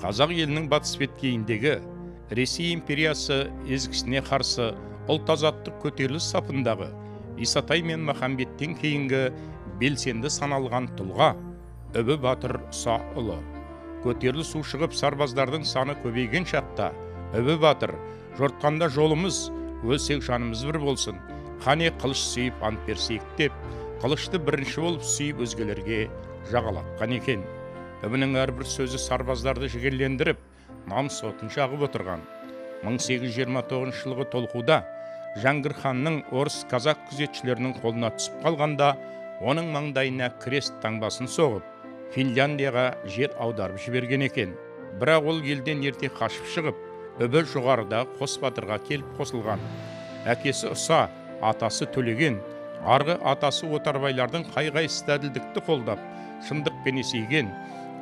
Қазақ елінің батыс беткейіндегі Ресей империясы езгісіне қарсы ұлт азаттық көтеріліс сапындағы Исатай мен Махамбеттен кейінгі белсенді саналған тұлға Үбі Батыр Ұсаұлы. Көтеріліс шығып сарбаздардың саны көбейген шақта Үбі Батыр жортқанда жолымыз, өлсек жанымыз бір болсын, қане қылыш сүйіп ант берсек деп, қылышты бірінші болып сүйіп өзгелерге жағалатқан екен. Үбінің әрбір сөзі сарбаздарды жігерлендіріп, намыс отын жағып отырған. 1829 жылғы толқуда Жаңғыр ханның орыс-казақ күзетшілерінің қолына түсіп қалғанда, оның маңдайына крест таңбасын соғып, Финляндияға жер аударып жіберген екен. Бірақ ол елден ерте қашып шығып, Үбі жоғарыда Қос Батырға келіп қосылған. Әкесі Ұса, атасы Төлеген, арғы атасы Отарбайлардың қай-қайсысы да әділдікті қолдап, шындықпен есейген,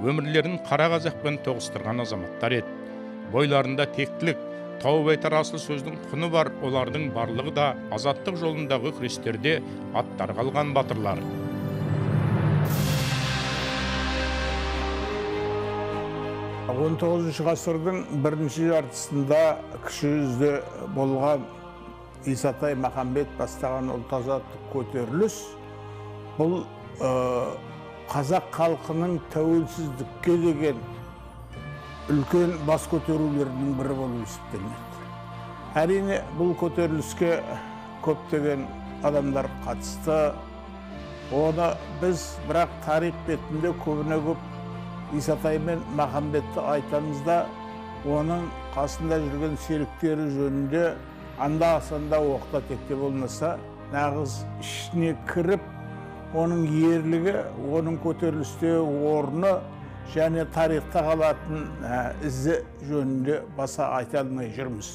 өмірлерін қара қазақпен тоғыстырған азаматтар еді. Бойларында тектілік, тауып айтар асыл сөздің құны бар, олардың барлығы да азаттық жолындағы күрестерде аттар қалған батырлар. 19 ғасырдың бірінші жартысында кіші жүзде болған Исатай Махамбет бастаған ұлт азаттық көтеріліс бұл қазақ халқының тәуелсіздікке деген үлкен бас көтерулерінің бірі болып есептелінеді. Әрине бұл көтеріліске көптеген адамдар қатысты. Оны біз бірақ тарих бетінде көбіне көп Исатай мен Махамбетті айтамыз да, оның қасында жүрген серіктері жөнінде анда-санда оқта-текте болмаса, нағыз ішіне кіріп, оның ерлігі, оның көтерілісте орны және тарихта қалатын ізі жөнінде баса айта алмай жүрміз.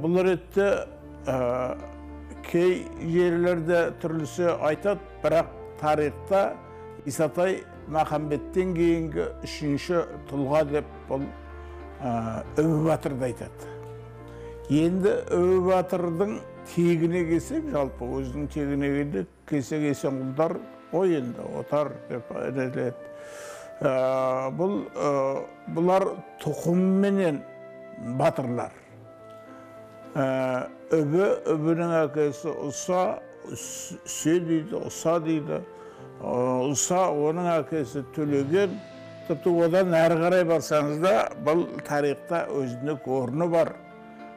Бұл ретте кей жерлерде түрлісі айтады, бірақ тарихта Исатай Махамбеттен кейінгі үшінші тұлға деп бұл Үбі Батырды айтады. Енді Үбі Батырдың тегіне келсек, жалпы өзінің тегіне келсек, Есенқұлдар ой енді отар деп айтылады. Бұлар тұқымменен батырлар. Үбінің әкесі Ұса, Үсе дейді, Ұса дейді. Ұса, оның әкесі Төлеген. Тіпті одан әрі қарай барсаңызда, бұл тарихта өзіндік орны бар.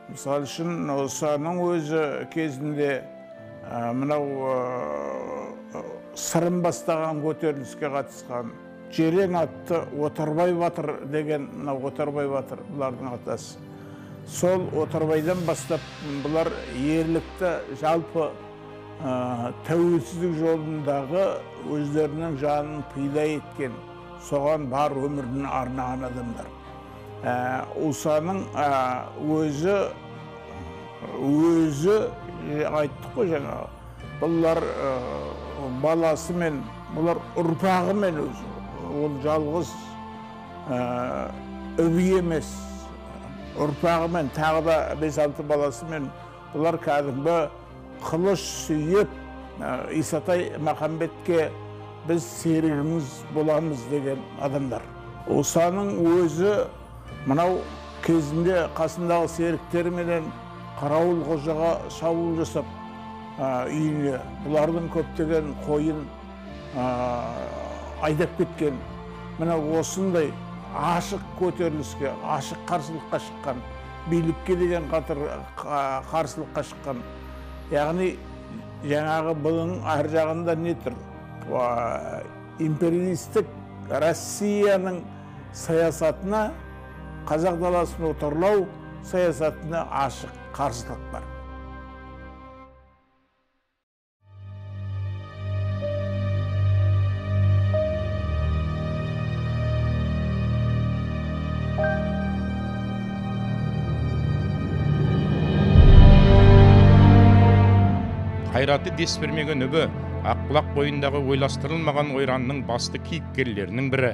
Мысалы үшін, Ұсаның өзі кезінде мынау Сырым бастаған көтеріліске қатысқан Жерен атты Отарбай Батыр деген, мынау Отарбай Батыр бұлардың атасы. Сол Отарбайдан бастап бұлар ерлікті жалпы тәуелсіздік жолындағы өздерінің жанын пида еткен, соған бар өмірін арнаған адамдар. Ұсаның өзі айттық қой жаңа, бұлар баласымен, бұлар ұрпағымен өзі, ол жалғыз Үбі емес, ұрпағымен, тағы да 5-6 баласымен бұлар кәдімгі қылыш сүйіп, Исатай Махамбетке біз серігіміз боламыз деген адамдар. Ұсаның өзі мынау кезінде қасындағы серіктерменен Қарауыл Қожаға шабуыл жасап үйіне, бұлардың көптеген қойын айдап кеткен. Мына осындай ашық көтеріліске, ашық қарсылыққа шыққан, билікке деген қарсылыққа шыққан. Яғни жаңағы бұның әр жағында не тұр? Империалистік Россияның саясатына, қазақ даласын отарлау саясатына ашық қарсылық бар. Қайраты дес бермеген Үбі, Ақбұлақ бойындағы ойластырылмаған ойранның басты кейіпкерлерінің бірі.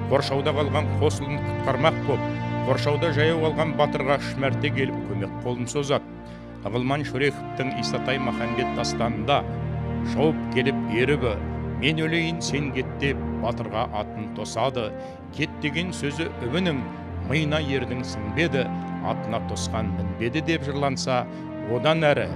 Қоршауда қалған қос ұлын құтқармақ боп, қоршауда жаяу қалған батырға 3 мәрте келіп көмек қолын созады. Ағылман Шөреховтың Исатай Махамбет дастанында шауып келіп ерібі, Мен өлейін сен кет деп батырға атын тосады, кет деген сөзі үбінің, миына ердің сіңбеді, атына тосқан мінбеді деп жырланса, одан әрі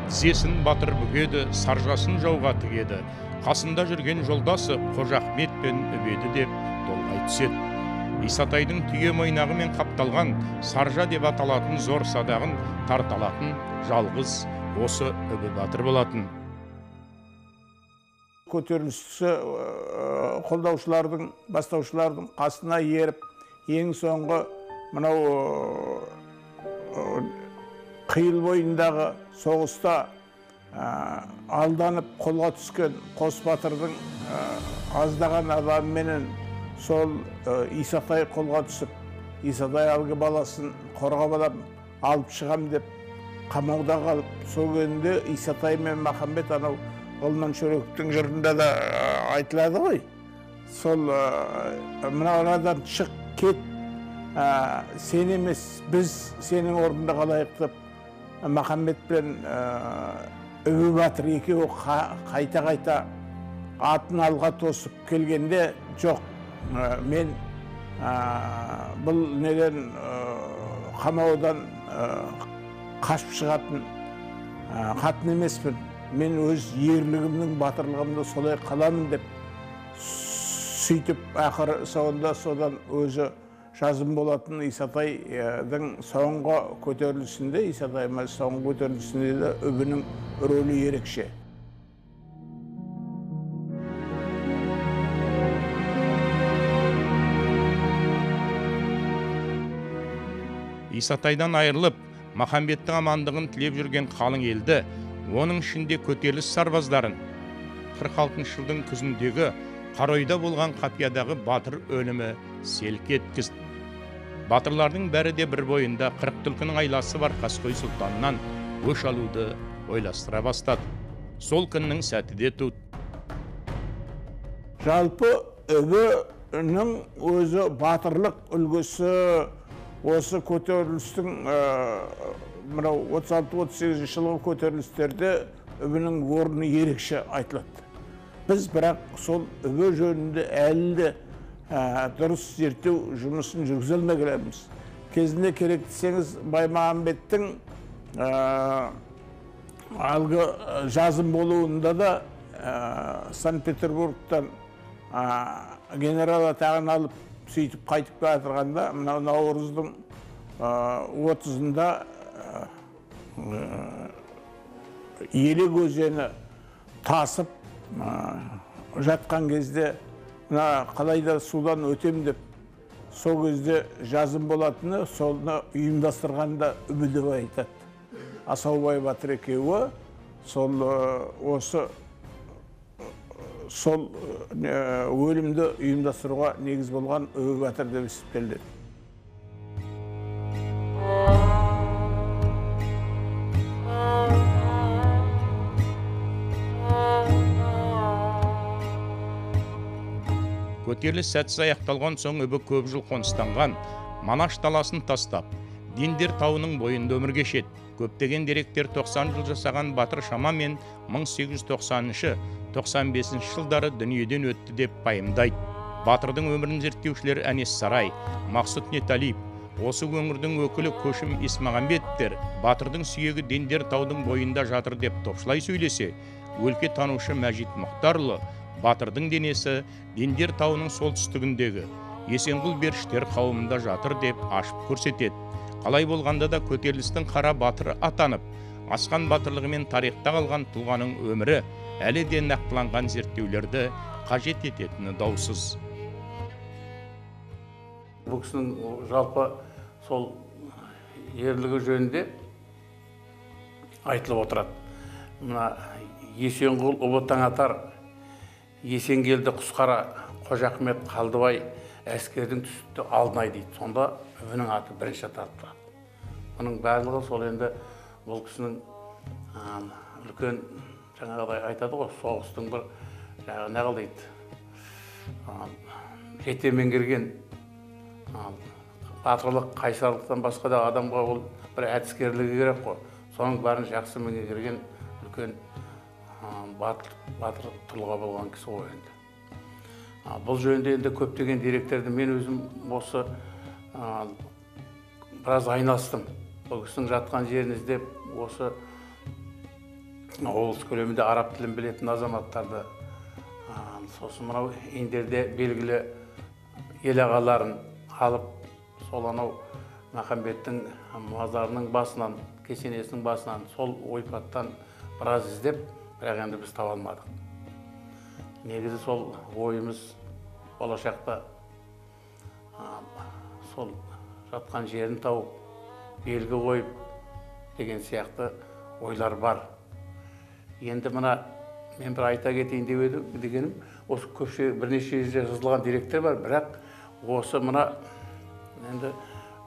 тізесін батыр бүгеді, саржасын жауға тігеді, қасында жүрген жолдасы Қожа Ахметпен үбеді деп толғай түседі. Исатайдың түйе мойнағымен қапталған саржа деп аталатын зор садағын тарталатын жалғыз осы үбі батыр болатын. Көтерілісі қолдаушылардың, бастаушылардың қасына еріп, ең соңғы мынау қиыл бойындағы соғыста алданып қолға түскен қос батырдың аздаған адамменен сол Исатай қолға түсіп, Исатай әлгі баласын қорғап алып шығам деп қамауда қалып, сол күнде Исатай мен Махамбет анау Олман Шөректің жырында да айтылады ғой. Сол мына арадан шық, кет, сен емес, біз сенің орнында қалайық деп Махамбет пен Үбі батыр екеуі қайта-қайта атын алға тосып келгенде, жоқ, мен бұл неден қамаудан қашып шығатын қатын емеспін. Мен өз ерлігімнің, батырлығымды солай қаламын деп сөйтіп ақыры соңында содан өзі жазым болатын Исатайдың соңғы көтерілісінде, Исатайдың соңғы көтерілісінде де Үбінің рөлі ерекше. Исатайдан айырылып, Махамбеттің амандығын тілеп жүрген қалың елді, оның ішінде көтеріліс сарбаздарын 46 жылдың күзіндегі Қаройда болған қапиядағы батыр өлімі селк еткізді. Батырлардың бәрі де бір бойында 40 түлкінің айласы бар Қаскөй сұлтаннан өш алуды ойластыра бастады. Сол күннің сәті де туды. Жалпы Үбінің өзі батырлық үлгісі осы көтерілістің 36-38 жылғы көтерілістерде Үбінің орны ерекше айтылады. Біз бірақ сол Үбі жөнінде әлі де дұрыс зерттеу жұмысын жүргізе алмай келеміз. Кезінде керек десеңіз, Баймағамбеттің алғы жазым болуында да Санкт-Петербургтан генерал атағын алып сөйтіп қайтып келатырғанда, наурыздың 30-ында Елек өзені тасып жатқан кезде, қалайда судан өтем деп, сол кезде жазым болатыны, соны ұйымдастырғанда Үбі деп айтады. Асаубай батыр екеуі сол өлімді ұйымдастыруға негіз болған Үбі батыр деп есептеледі. Көтеріліс сәтсіз аяқталған соң Үбі көп жыл қоныстанған Манаш даласын тастап, Дендер тауының бойында өмір кешеді. Көптеген деректер 90 жыл жасаған батыр шамамен 1890-95 жылдары дүниеден өтті деп пайымдайды. Батырдың өмірін зерттеушілер Әнес Сарай, Мақсұт Неталиев, осы өңірдің өкілі Көшім Есмағамбеттер батырдың сүйегі Дендер таудың бойында жатыр деп топшылай сөйлесе, өлке танушы Мәжит Мұхтарұлы батырдың денесі Дендер тауының солтүстігіндегі Есенғұл Беріштер қауымында жатыр деп ашып көрсетеді. Қалай болғанда да көтерілістің қара батыры атанып, асқан батырлығымен тарихта қалған тұлғаның өмірі әлі де нақтыланған зерттеулерді қажет ететіні даусыз. Бұл кісінің жалпы сол ерлігі жөнінде айтылып отырады. Мына Есенғұл ұлы Таңатар, Есенгелді Құсқара, Қожа Ахмет Қалдыбай әскердің түсті Алтынай дейді. Сонда Үбінің аты бірінші аталып тұрады. Оның барлығы сол енді бұл кісінің үлкен жаңағыдай айтады ғой, соғыстың бір неғыл дейді, жете меңгерген батырлық, қайсарлықтан басқа да адамға ол бір әдіскерлігі керек қой. Соның бәрін жақсы меңгерген үлкен батыр тұлға болған кісі ғой енді. Бұл жөнінде енді көптеген деректерді мен өзім осы біраз айналыстым. Бұл кісінің жатқан жерін іздеп, осы облыс көлемінде араб тілін білетін азаматтарды, сосын мынау индерде белгілі ел ағаларын алып, сол анау Махамбеттің мазарының басынан, кесенесінің басынан, сол ойпаттан біраз іздеп, бірақ енді біз таба алмадық. Негізі сол ойымыз болашақта сол жатқан жерін тауып, белгі қойып деген сияқты ойлар бар. Енді мына мен бір айта кетейін дегенім, осы көпше бірнеше жерде жазылған деректер бар, бірақ осы мына енді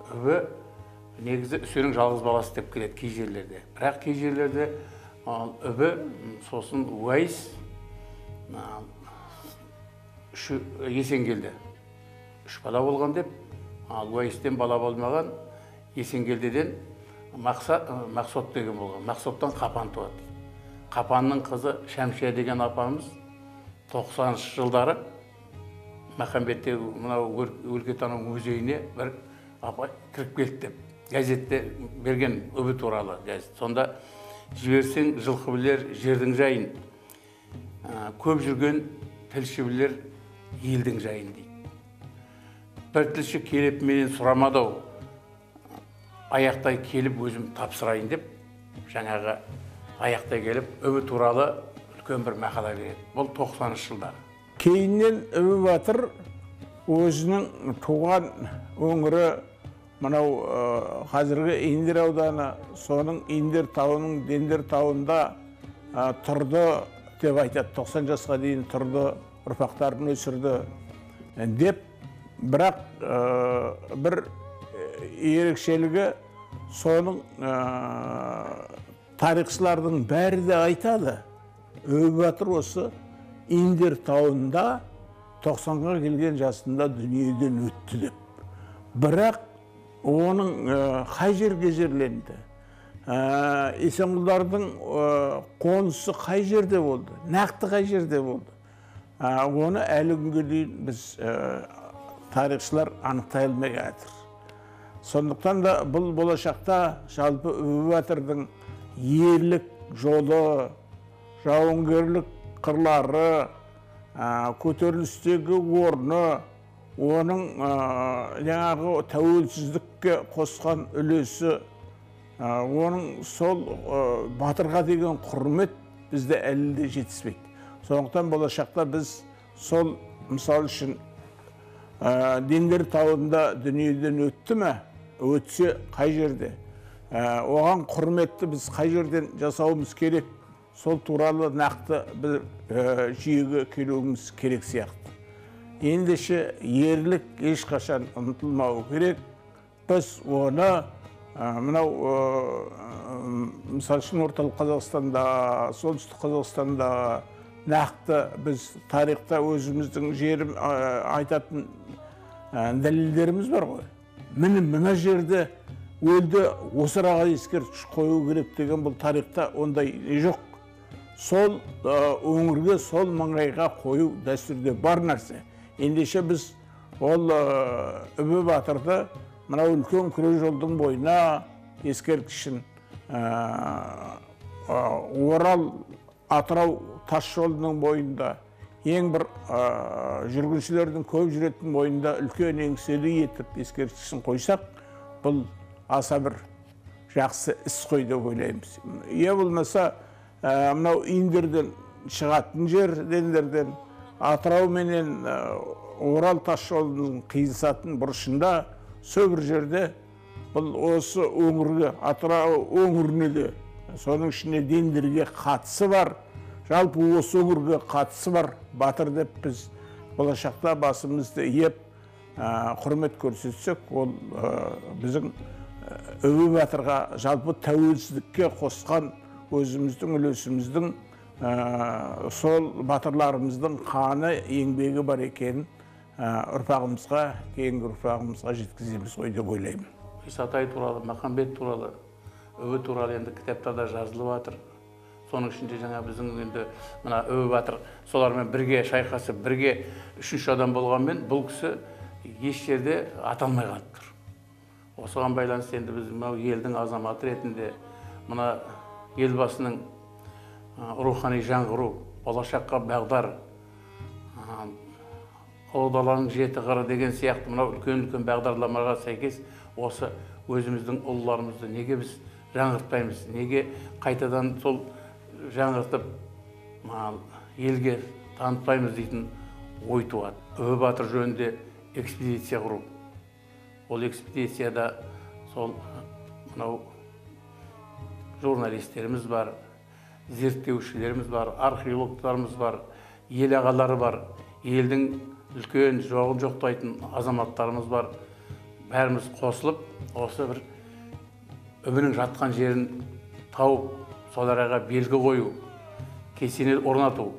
үбі негізі үсенің жалғыз баласы деп келеді кей жерлерде. Бірақ кей жерлерде үбі, сосын Уайс, Есенгелді. 3 бала болған деп, Уайстен бала болмаған, Есенгелдеден Мақсот деген болған. Мақсоттан Қапан туады. Қапанның қызы Шәмшия деген апамыз 90-шы жылдары Махамбеттегі мынау өлкетану музейіне бір апа кіріп келді деп газетте берген үбі туралы газет. Сонда жіберсең жылқы білер жердің жайын, көп жүрген тілші білер елдің жайын дейді. Бір тілші келіп менен сұрамадау, аяқтай келіп өзім тапсырайын деп, жаңағы аяқтай келіп үбі туралы үлкен бір мақала береді. Бұл 90-шы жылдар. Кейіннен Үбі батыр өзінің туған өңірі мынау қазіргі Индер ауданы, соның Индер тауының Дендер тауында тұрды деп айтады. 90 жасқа дейін тұрды, ұрпақтарын өсірді деп, бірақ бір ерекшелігі соның тарихшылардың бәрі де айтады. Үбі батыр осы Индер тауында 90-ға келген жасында дүниеден өтті деп. Бірақ оның қай жерге жерленді? Есенқұлдардың қонысы қай жерде болды? Нақты қай жерде болды? Оны әлі күнге дейін біз тарихшылар анықтай алмай жатыр. Сондықтан да бұл болашақта жалпы Үбі батырдың ерлік жолы, жауынгерлік қырлары, көтерілістегі орны, оның жаңағы тәуелсіздікке қосқан үлесі, оның сол батырға деген құрмет бізде әлі де жетіспейді. Сондықтан болашақта біз сол мысал үшін Дендер тауында дүниеден өтті ме? Өтсе қай жерде? Оған құрметті біз қай жерден жасауымыз керек? Сол туралы нақты бір жүйеге келуіміз керек сияқты. Ендеше ерлік ешқашан ұмытылмауы керек. Біз оны мынау мысал үшін орталық Қазақстанда, солтүстік Қазақстанда нақты біз тарихта өзіміздің жерім айтатын дәлелдеріміз бар ғой. Мына жерде өлді, осы араға ескерткіш қою керек деген бұл тарихта ондай жоқ. Сол өңірге, сол маңайға қою дәстүрде бар нәрсе. Ендеше біз ол Үбі батырды мынау үлкен күре жолдың бойына ескерткішін Орал Атырау тас жолының бойында, ең бір жүргіншілердің көп жүретін бойында үлкен еңселі етіп ескерткішін қойсақ, бұл аса бір жақсы іс қой деп ойлаймыз. Е болмаса, мынау Индерден шығатын жер, Дендерден Атырау менен Орал тас жолының қиылысатын бұрышында сол бір жерде бұл осы өңірге, Атырау өңіріне де, соның ішіне Дендерге қатысы бар, жалпы осы өңірге қатысы бар батыр деп біз болашақта басымызды еп құрмет көрсетсек, ол біздің Үбі батырға жалпы тәуелсіздікке қосқан өзіміздің үлесіміздің сол батырларымыздың қаны, еңбегі бар екенін ұрпағымызға, кейінгі ұрпағымызға жеткіземіз ғой деп ойлаймын. Исатай туралы, Махамбет туралы, Үбі туралы енді кітаптарда жазылып жатыр. соның ішінде жаңа біздің енді мына Өбі батыр солармен бірге шайқасып, бірге үшінші адам болғанмен бұл кісі еш жерде аталмай қалып тұр. Осыған байланысты енді біз мынау елдің азаматы ретінде мына елбасының рухани жаңғыру, болашаққа бағдар, ұлы даланың жеті қыры деген сияқты мынау үлкен бағдарламаға сәйкес осы өзіміздің ұлыларымызды неге біз жаңғыртпаймыз, неге қайтадан сол жаңғыртып елге танытпаймыз дейтін ой туады. Өбі батыр жөнінде экспедиция құру. Ол экспедицияда сол мынау журналистеріміз бар, зерттеушілеріміз бар, археологтарымыз бар, ел ағалары бар, елдің үлкен жоғын жоқтайтын азаматтарымыз бар. Бәріміз қосылып, осы бір Өбінің жатқан жерін тауып, сол араға белгі қою, кесене орнату.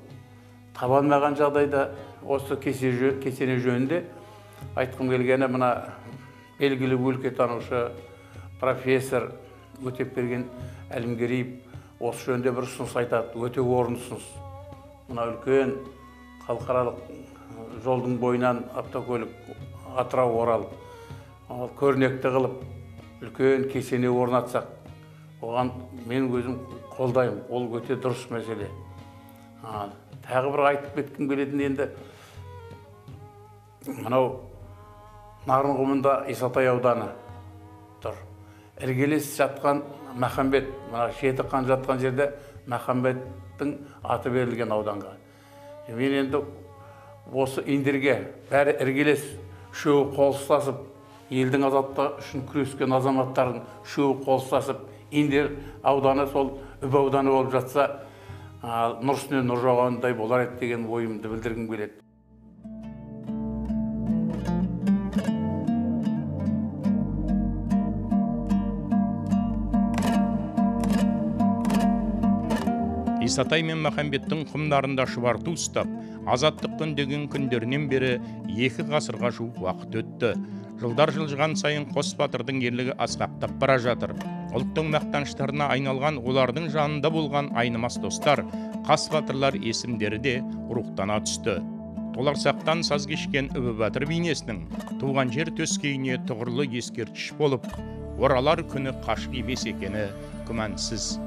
Табалмаған жағдайда осы кесене жөнінде айтқым келгені мына белгілі өлкетанушы профессор Өтепберген Әлімгереев осы жөнінде бір ұсыныс айтады, өте орынды ұсыныс. Мына үлкен халықаралық жолдың бойынан автокөлік Атырау Орал көрнекті қылып үлкен кесене орнатсақ, оған мен өзім қолдаймын. Ол өте дұрыс мәселе. Тағы бір айтып кеткім келетін енді мынау Нарынқұмында Исатай ауданы тұр. Іргелес жатқан Махамбет, мына жеті қан жатқан жерде Махамбеттің аты берілген ауданға. Мен енді осы индерге бәрі іргелес үшеуі қол ұстасып, елдің азаттығы үшін күрескен азаматтардың үшеуі қол ұстасып, индер ауданы сол Өбі ауданы болып жатса, нұр үстіне нұр жауғандай болар еді деген ойымды білдіргім келеді. Исатай мен Махамбеттің құмдарында шұбарту ұстап, азаттық күндеген күндерінен бері 2 ғасырға жуық уақыт өтті. Жылдар жылжыған сайын қос батырдың ерлігі асқақтап бара жатыр. Ұлттың мақтаныштарына айналған олардың жанында болған айнымас достар, қас батырлар есімдері де рухтана түсті. Толарсақтан саз кешкен Өбі батыр бейнесінің туған жер төскейіне тұғырлы ескерткіш болып, оралар күні қашық емес екені күмәнсіз.